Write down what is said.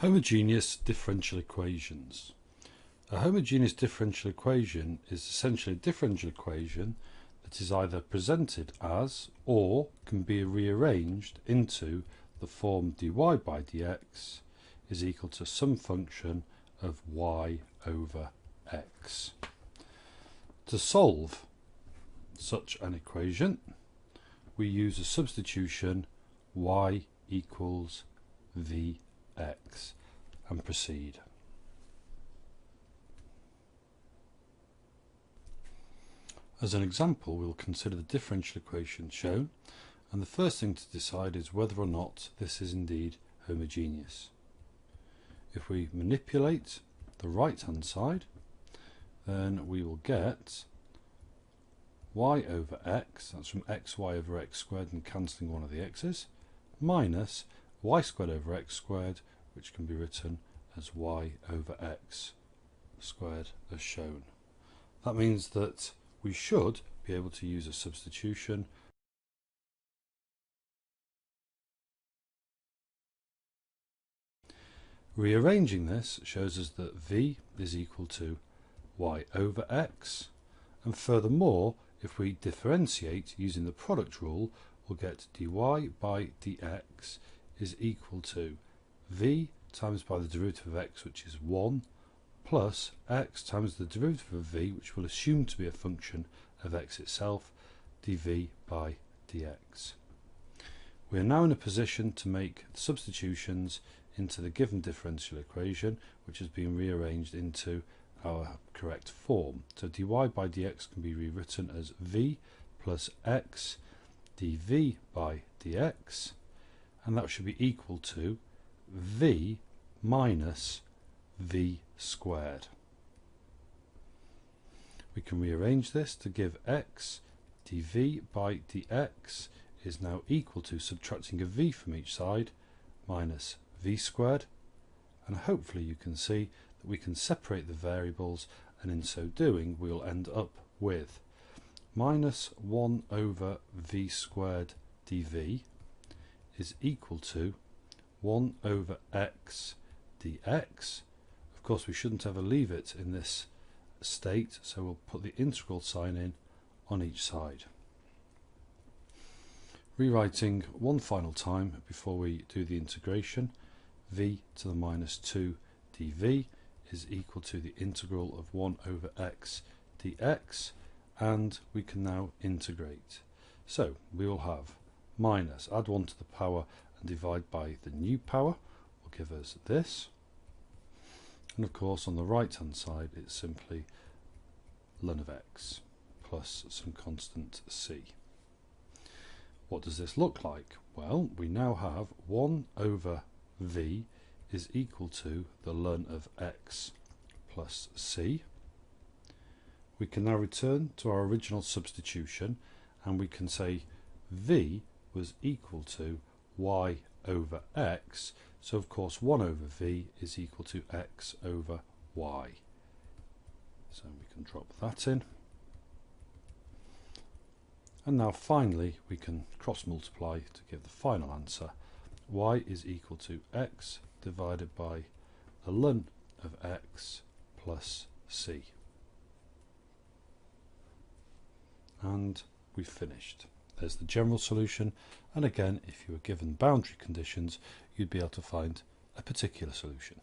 Homogeneous differential equations. A homogeneous differential equation is essentially a differential equation that is either presented as or can be rearranged into the form dy by dx is equal to some function of y over x. To solve such an equation, we use a substitution y equals vx and proceed. As an example, we will consider the differential equation shown, and the first thing to decide is whether or not this is indeed homogeneous. If we manipulate the right hand side, then we will get y over x, that's from xy over x squared and cancelling one of the x's, minus y squared over x squared, which can be written as y over x squared as shown. That means that we should be able to use a substitution rearranging this shows us that v is equal to y over x, and furthermore, if we differentiate using the product rule, we'll get dy by dx is equal to v times by the derivative of x, which is 1, plus x times the derivative of v, which we'll assume to be a function of x itself, dv by dx. We are now in a position to make substitutions into the given differential equation, which has been rearranged into our correct form. So dy by dx can be rewritten as v plus x dv by dx, and that should be equal to v minus v squared. We can rearrange this to give x dv by dx is now equal to subtracting a v from each side minus v squared, and hopefully you can see that we can separate the variables, and in so doing we will end up with minus 1 over v squared dv is equal to 1 over x dx. Of course, we shouldn't ever leave it in this state, so we'll put the integral sign in on each side. Rewriting one final time before we do the integration, v to the minus 2 dv is equal to the integral of 1 over x dx, and we can now integrate. So we will have minus, add 1 to the power and divide by the new power will give us this, and of course on the right hand side it's simply ln of x plus some constant c. What does this look like? Well, we now have 1 over v is equal to the ln of x plus c. We can now return to our original substitution, and we can say v was equal to y over x, so of course 1 over v is equal to x over y. So we can drop that in. And now finally we can cross multiply to give the final answer. Y is equal to x divided by the ln of x plus c. And we've finished. There's the general solution, and again, if you were given boundary conditions, you'd be able to find a particular solution.